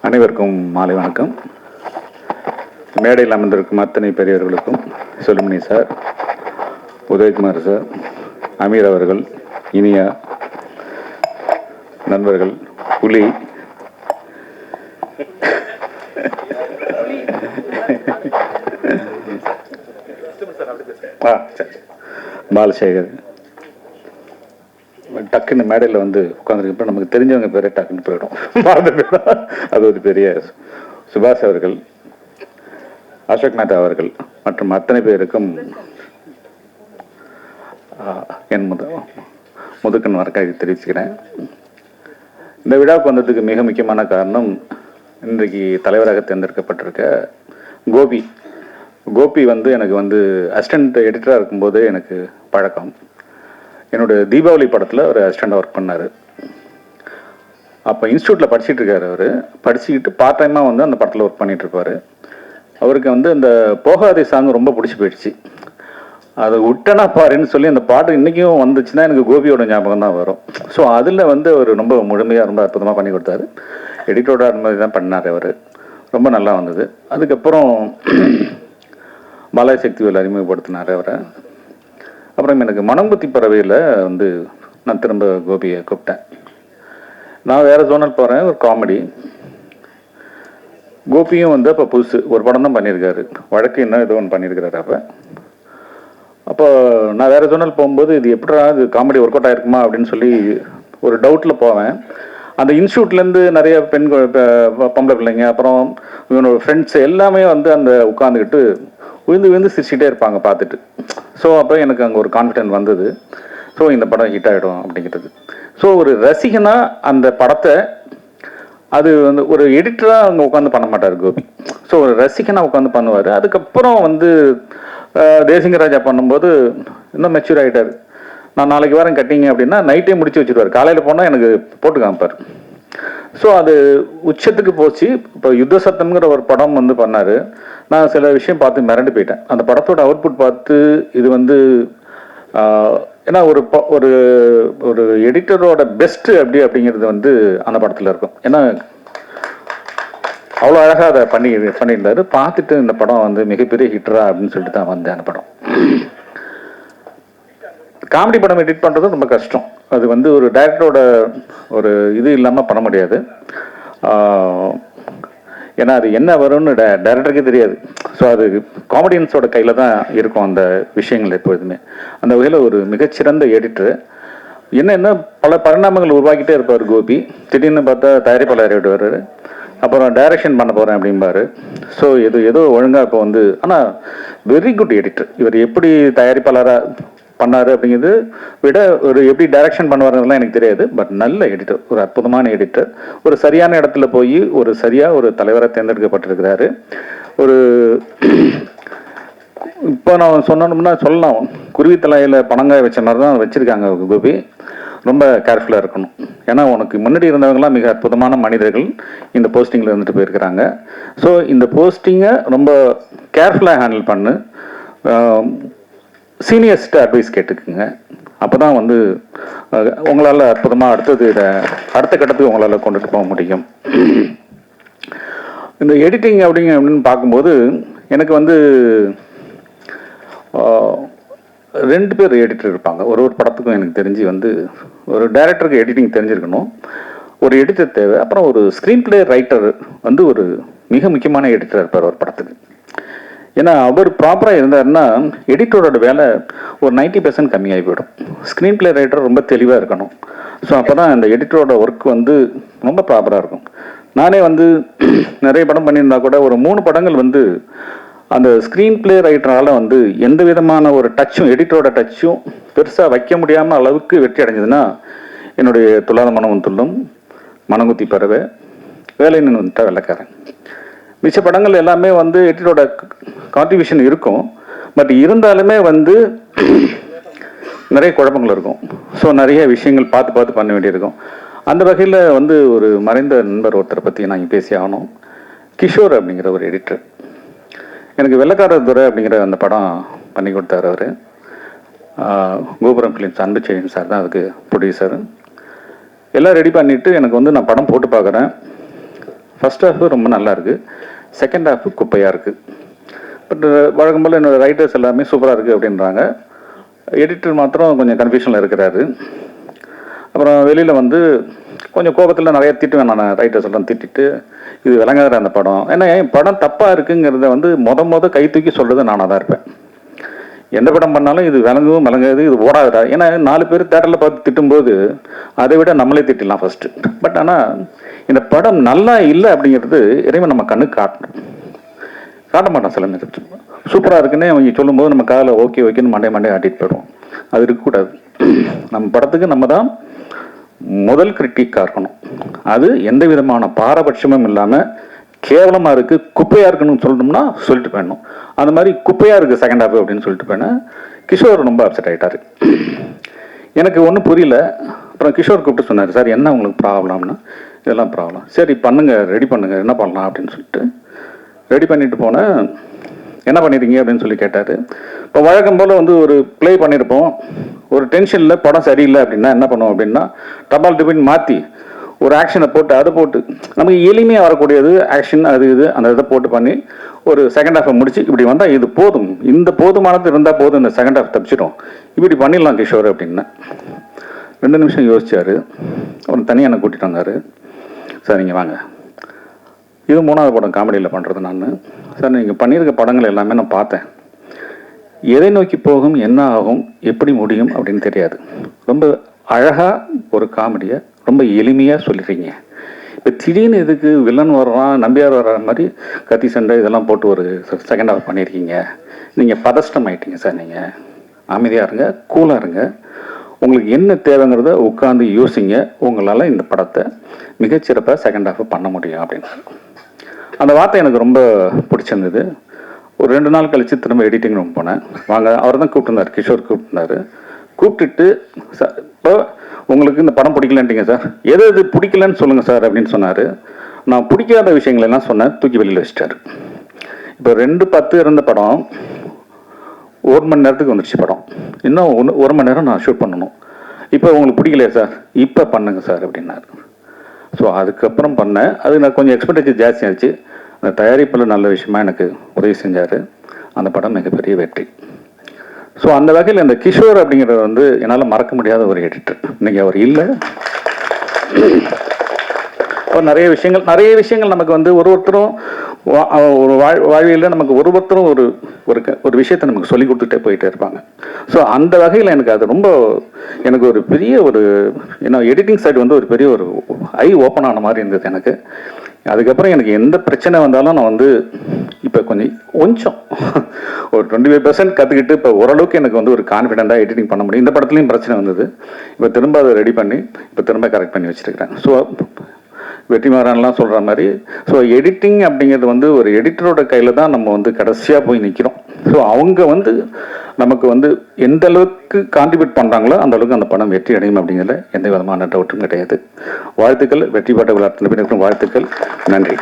அனைவருக்கும் மாலை வணக்கம். மேடையில் அமர்ந்திருக்கும் அத்தனை பெரியவர்களுக்கும், சுல்மணி சார், உதயகுமார் சார், அமீர் அவர்கள், இனியா நண்பர்கள், புலி, பாலசேகர், டக்குன்னு மேடையில் வந்து உட்காந்துருக்கப்ப நமக்கு தெரிஞ்சவங்க பேரே டக்குன்னு போயிடும், அது ஒரு பெரிய. சுபாஷ் அவர்கள், அசோக் மேத்தா அவர்கள் மற்றும் அத்தனை பேருக்கும் என் முதுக்கன் வணக்கம் தெரிவிச்சுக்கிறேன். இந்த விழாவுக்கு வந்ததுக்கு மிக முக்கியமான காரணம், இன்றைக்கு தலைவராக தேர்ந்தெடுக்கப்பட்டிருக்க கோபி வந்து எனக்கு வந்து அசிஸ்டன்ட் எடிட்டராக இருக்கும்போது எனக்கு பழக்கம். என்னோட தீபாவளி படத்தில் ஒரு அசிஸ்டண்டாக ஒர்க் பண்ணார். அப்போ இன்ஸ்டியூட்டில் படிச்சுட்டு இருக்காரு. அவர் படிச்சுக்கிட்டு பார்ட் டைமாக வந்து அந்த படத்தில் ஒர்க் பண்ணிகிட்டு இருப்பார். அவருக்கு வந்து அந்த போகாதே சாங் ரொம்ப பிடிச்சி போயிடுச்சு. அதை விட்டனா பாருன்னு சொல்லி அந்த பாட்டு இன்றைக்கும் வந்துச்சுன்னா எனக்கு கோபியோட ஞாபகம் தான் வரும். ஸோ அதில் வந்து அவர் ரொம்ப முழுமையாக ரொம்ப அற்புதமாக பண்ணி கொடுத்தாரு. எடிட்டரோட அனுமதி தான் பண்ணார். அவர் ரொம்ப நல்லா வந்தது. அதுக்கப்புறம் பாலாசக்திவேல் அறிமுகப்படுத்தினார் அவரை. அப்புறம் எனக்கு மனம்புத்தி பறவையில் வந்து நான் திரும்ப கோபியை கூப்பிட்டேன். நான் வேறு ஜோனல் போகிறேன், ஒரு காமெடி. கோபியும் வந்து அப்போ புதுசு ஒரு படம் தான் பண்ணியிருக்காரு, வழக்கு இன்னும் ஏதோ ஒன்று பண்ணியிருக்கிறாரு. அப்போ நான் வேறு ஜோனல் போகும்போது இது எப்படா இது காமெடி ஒர்க் அவுட் ஆகிருக்குமா அப்படின்னு சொல்லி ஒரு டவுட்டில் போவேன். அந்த இன்ஸ்டியூட்லேருந்து நிறைய பொம்பளை பிள்ளைங்க, அப்புறம் இவனோட ஃப்ரெண்ட்ஸ் எல்லாமே வந்து அந்த உட்காந்துக்கிட்டு விழுந்து சிரிச்சுட்டே இருப்பாங்க பார்த்துட்டு. ஸோ அப்போ எனக்கு அங்கே ஒரு கான்ஃபிடென்ட் வந்தது. ஸோ இந்த படம் ஹிட் ஆகிடும் அப்படிங்கிறது. ஸோ ஒரு ரசிகனாக அந்த படத்தை அது வந்து ஒரு எடிட்டராக அங்கே உட்காந்து பண்ண மாட்டார் கோபி. ஸோ ஒரு ரசிகனாக உட்காந்து பண்ணுவார். அதுக்கப்புறம் வந்து தேசிங்கராஜா பண்ணும்போது இன்னும் மெச்சூர் ஆகிட்டார். நான் நாளைக்கு வரேன் கட்டிங்க அப்படின்னா நைட்டே முடிச்சு வச்சுருவார். காலையில் போனால் எனக்கு போட்டு காமிப்பார். ஸோ அது உச்சத்துக்கு போச்சு. இப்போ யுத்த சத்தம்ங்கிற ஒரு படம் வந்து பண்ணார். நான் சில விஷயம் பார்த்து மிரண்டு போயிட்டேன். அந்த படத்தோட அவுட்புட் பார்த்து இது வந்து ஏன்னா ஒரு ஒரு எடிட்டரோட பெஸ்ட்டு அப்படிங்கிறது வந்து அந்த படத்தில் இருக்கும். ஏன்னா அவ்வளோ அழகாக அதை பண்ணியிருந்தாரு. பார்த்துட்டு இந்த படம் வந்து மிகப்பெரிய ஹிட்டரா அப்படின்னு சொல்லிட்டு தான் வந்தேன். அந்த படம் காமெடி படம் எடிட் பண்ணுறது ரொம்ப கஷ்டம். அது வந்து ஒரு டைரக்டரோட ஒரு இது இல்லாமல் பண்ண முடியாது. ஏன்னா அது என்ன வரும்னு டைரக்டருக்கே தெரியாது. ஸோ அது காமெடியன்ஸோட கையில் தான் இருக்கும் அந்த விஷயங்கள் எப்பொழுதுமே. அந்த வகையில் ஒரு மிகச்சிறந்த எடிட்டர். என்னென்ன பல பரிணாமங்கள் உருவாக்கிட்டே இருப்பார் கோபி. திடீர்னு பார்த்தா தயாரிப்பாளர் விடுவார், அப்புறம் டைரக்ஷன் பண்ண போகிறேன் அப்படிம்பாரு. ஸோ ஏதோ ஒழுங்காக இப்போ வந்து, ஆனால் வெரி குட் எடிட்டர். இவர் எப்படி தயாரிப்பாளராக பண்ணார் அப்படிங்கிறது விட ஒரு எப்படி டைரக்ஷன் பண்ணுவாருலாம் எனக்கு தெரியாது. பட் நல்ல எடிட்டர், ஒரு அற்புதமான எடிட்டர். ஒரு சரியான இடத்துல போய் ஒரு தலைவராக தேர்ந்தெடுக்கப்பட்டிருக்கிறாரு. ஒரு இப்போ நான் சொன்னோம்னா சொல்லலாம், குருவி தலையில் பணங்காய வச்ச மாதிரி தான் வச்சுருக்காங்க கோபி. ரொம்ப கேர்ஃபுல்லாக இருக்கணும். ஏன்னா உனக்கு முன்னாடி இருந்தவங்களாம் மிக அற்புதமான மனிதர்கள் இந்த போஸ்டிங்கில் இருந்துட்டு போயிருக்கிறாங்க. ஸோ இந்த போஸ்டிங்கை ரொம்ப கேர்ஃபுல்லாக ஹேண்டில் பண்ணு. சீனியர்ஸ்ட்டு அட்வைஸ் கேட்டுக்குங்க. அப்போ தான் வந்து உங்களால் அற்புதமாக அடுத்த கட்டத்துக்கு உங்களால் கொண்டுட்டு போக முடியும். இந்த எடிட்டிங் அப்படின்னு பார்க்கும்போது எனக்கு வந்து 2 பேர் எடிட்டர் இருப்பாங்க. ஒரு படத்துக்கும் எனக்கு தெரிஞ்சு வந்து ஒரு டைரக்டருக்கு எடிட்டிங் தெரிஞ்சிருக்கணும், ஒரு எடிட்டர் தேவை. அப்புறம் ஒரு ஸ்க்ரீன் பிளே ரைட்டர் வந்து ஒரு மிக முக்கியமான எடிட்டர் இருப்பார் ஒரு படத்துக்கு. ஏன்னா அவர் ப்ராப்பராக இருந்தாருன்னா எடிட்டரோட வேலை ஒரு 90% கம்மியாகி போயிடும். ஸ்க்ரீன் பிளே ரைட்டர் ரொம்ப தெளிவாக இருக்கணும். ஸோ அப்போ தான் அந்த எடிட்டரோட ஒர்க் வந்து ரொம்ப ப்ராப்பராக இருக்கும். நானே வந்து நிறைய படம் பண்ணியிருந்தா கூட ஒரு 3 படங்கள் வந்து அந்த ஸ்க்ரீன் பிளே ரைட்டரால் வந்து எந்த விதமான ஒரு டச்சும் எடிட்டரோட டச்சும் பெருசாக வைக்க முடியாமல் அளவுக்கு வெற்றி அடைஞ்சதுன்னா என்னுடைய துல்லாத மனமும் துள்ளும், மனங்குத்தி பறவை, வேலை நின்று வந்துட்டா வெள்ளைக்காரன். மிச்ச படங்கள் எல்லாமே வந்து எடிட்டரோட கான்ட்ரிபியூஷன் இருக்கும். பட் இருந்தாலுமே வந்து நிறைய குழப்பங்கள் இருக்கும். ஸோ நிறைய விஷயங்கள் பார்த்து பண்ண வேண்டியிருக்கும். அந்த வகையில் வந்து ஒரு மறைந்த நண்பர் ஒருத்தரை பற்றி நான் பேசி ஆகணும். கிஷோர் அப்படிங்கிற ஒரு எடிட்டர். எனக்கு வெள்ளைக்காரர் துறை அப்படிங்கிற அந்த படம் பண்ணி கொடுத்தார் அவர். கோபுரம் ஃபிலிம்ஸ் அன்புச்செழியன் சார் தான் அதுக்கு ப்ரொடியூசர். எல்லாம் ரெடி பண்ணிவிட்டு எனக்கு வந்து நான் படம் போட்டு பார்க்குறேன். ஃபர்ஸ்ட் ஹாஃப் ரொம்ப நல்லா இருக்குது, செகண்ட் ஹாஃப் குப்பையாக இருக்குது. பட் வழக்கம் போல் என்னோடய ரைட்டர்ஸ் எல்லாமே சூப்பராக இருக்குது அப்படின்றாங்க. எடிட்டர் மாத்திரம் கொஞ்சம் கன்ஃபியூஷனில் இருக்கிறாரு. அப்புறம் வெளியில் வந்து கொஞ்சம் கோபத்தில் நிறைய திட்டுவேன் நான், ரைட்டர்ஸ் எல்லாம் திட்டிட்டு இது விளங்காத அந்த படம். ஏன்னா படம் தப்பாக இருக்குங்கிறத வந்து மொத கை தூக்கி சொல்கிறது நானாக தான் இருப்பேன். எந்த படம் பண்ணாலும் இது விளங்கவும் விளங்காது, இது ஓடாதா. ஏன்னா 4 பேர் தேட்டரில் பார்த்து திட்டும்போது அதை விட நம்மளே திட்டிடலாம் ஃபஸ்ட்டு. பட் ஆனால் இந்த படம் நல்லா இல்லை அப்படிங்கிறது இறைவன் நம்ம கண்ணுக்கு காட்ட மாட்டான். சில நேரம் சூப்பராக இருக்குன்னு அவங்க சொல்லும்போது நம்ம காதில் ஓகே ஓகேன்னு மண்டே ஆட்டிட்டு போயிடுவோம். அது இருக்கக்கூடாது. நம்ம படத்துக்கு நம்ம தான் முதல் கிரிட்டிக்காக இருக்கணும். அது எந்த விதமான பாரபட்சமும் இல்லாமல் கேவலமாக இருக்குது, குப்பையாக இருக்குன்னு சொல்லணும்னா சொல்லிட்டு போயிடணும். அந்த மாதிரி குப்பையாக இருக்குது செகண்ட் ஹாஃப் அப்படின்னு சொல்லிட்டு போயினேன். கிஷோர் ரொம்ப அப்செட் ஆகிட்டார். எனக்கு ஒன்றும் புரியல. அப்புறம் கிஷோர் கூப்பிட்டு சொன்னார், சார் என்ன உங்களுக்கு ப்ராப்ளம்னா, இதெல்லாம் ப்ராப்ளம், சரி பண்ணுங்கள், ரெடி பண்ணுங்கள், என்ன பண்ணலாம் அப்படின்னு சொல்லிட்டு ரெடி பண்ணிட்டு போனேன். என்ன பண்ணியிருக்கீங்க அப்படின்னு சொல்லி கேட்டார். இப்போ வழக்கம் போல் வந்து ஒரு ப்ளே பண்ணியிருப்போம், ஒரு டென்ஷனில் படம் சரியில்லை அப்படின்னா என்ன பண்ணுவோம் அப்படின்னா டபால் டிபின் மாற்றி ஒரு ஆக்ஷனை போட்டு அதை போட்டு நமக்கு எளிமையாக வரக்கூடியது ஆக்ஷன் அது இது அந்த இதை போட்டு பண்ணி ஒரு செகண்ட் ஹாஃபை முடிச்சு இப்படி வந்தால் இது போதும், இந்த போதுமானது இருந்தால் போதும், இந்த செகண்ட் ஹாஃப் தப்பிச்சிடும், இப்படி பண்ணிடலாம் கிஷோர் அப்படின்னு 2 நிமிஷம் யோசிச்சார். அப்புறம் தனியாக என்னை கூட்டிகிட்டு வந்தார். சார் நீங்கள் வாங்க, இது 3வது படம் காமெடியில் பண்ணுறது நான். சார் நீங்கள் பண்ணியிருக்க படங்கள் எல்லாமே நான் பார்த்தேன், எதை நோக்கி போகும், என்ன ஆகும், எப்படி முடியும் அப்படின்னு தெரியாது. ரொம்ப அழகாக ஒரு காமெடியை ரொம்ப எளிமையாக சொல்லிடுறீங்க. இப்போ திடீர்னு இதுக்கு வில்லன் வர்றான், நம்பியார் வர்ற மாதிரி கத்தி சண்டை இதெல்லாம் போட்டு ஒரு செகண்ட் ஹாஃப் பண்ணியிருக்கீங்க. நீங்கள் பதஷ்டம் ஆகிட்டீங்க சார். நீங்கள் அமைதியாக இருங்க, கூலாக இருங்க, உங்களுக்கு என்ன தேவைங்கிறத உட்காந்து யோசிங்க, உங்களால் இந்த படத்தை மிகச்சிறப்பாக செகண்ட் ஹாஃப் பண்ண முடியும் அப்படின்னு. அந்த வார்த்தை எனக்கு ரொம்ப பிடிச்சிருந்தது. ஒரு 2 நாள் கழித்து திரும்ப எடிட்டிங் ரூம் போனேன். வாங்க, அவர் தான் கூப்பிட்டுருந்தார், கிஷோர் கூப்பிட்டுருந்தாரு. கூப்பிட்டுட்டு சார் இப்போ உங்களுக்கு இந்த படம் பிடிக்கலன்ட்டீங்க சார், எது பிடிக்கலன்னு சொல்லுங்கள் சார் அப்படின்னு சொன்னார். நான் பிடிக்காத விஷயங்களெல்லாம் சொன்னேன், தூக்கி வெளியில் வச்சிட்டாரு. இப்போ 2:10 இருந்த படம் 1 மணி நேரத்துக்கு வந்துடுச்சு படம். இன்னும் 1 மணி நேரம் நான் ஷூட் பண்ணணும். இப்போ உங்களுக்கு பிடிக்கலையா சார், இப்போ பண்ணுங்க சார் அப்படின்னாரு. ஸோ அதுக்கப்புறம் பண்ணேன். அது நான் கொஞ்சம் எக்ஸ்பெக்டேஷன் ஜாஸ்தி ஆச்சு. அந்த தயாரிப்பில் நல்ல விஷயமா எனக்கு உதவி செஞ்சார். அந்த படம் மிகப்பெரிய வெற்றி. ஸோ அந்த வகையில் இந்த கிஷோர் அப்படிங்கிறது வந்து என்னால் மறக்க முடியாத ஒரு எடிட்டர். இன்னைக்கு அவர் இல்லை. அவர் நிறைய விஷயங்கள் நமக்கு வந்து ஒருத்தரும் ஒரு வாழ்வியலில் நமக்கு ஒருத்தரும் ஒரு விஷயத்தை நமக்கு சொல்லி கொடுத்துட்டே போயிட்டே இருப்பாங்க. ஸோ அந்த வகையில் எனக்கு அது ரொம்ப எனக்கு ஒரு பெரிய எடிட்டிங் சைடு வந்து ஒரு பெரிய ஒரு ஐ ஓப்பன் ஆன மாதிரி இருந்தது எனக்கு. அதுக்கப்புறம் எனக்கு எந்த பிரச்சனை வந்தாலும் நான் வந்து இப்போ கொஞ்சம் ஒரு 25% கற்றுக்கிட்டு இப்போ ஓரளவுக்கு எனக்கு வந்து ஒரு கான்ஃபிடென்ட்டாக எடிட்டிங் பண்ண முடியும். இந்த படத்துலையும் பிரச்சனை வந்தது, இப்போ திரும்ப அதை ரெடி பண்ணி இப்போ திரும்ப கரெக்ட் பண்ணி வச்சுருக்கிறேன். ஸோ வெற்றிமாறன்லாம் சொல்கிற மாதிரி ஸோ எடிட்டிங் அப்படிங்கிறது வந்து ஒரு எடிட்டரோட கையில் தான் நம்ம வந்து கடைசியாக போய் நிற்கிறோம். ஸோ அவங்க வந்து நமக்கு வந்து எந்த அளவுக்கு கான்ட்ரிபியூட் பண்ணுறாங்களோ அந்த அளவுக்கு அந்த படம் வெற்றி அடையும் அப்படிங்கிறத எந்த விதமான டவுட்டும் கிடையாது. வாழ்த்துக்கள். வெற்றி பாட்ட விழா வாழ்த்துக்கள். நன்றி.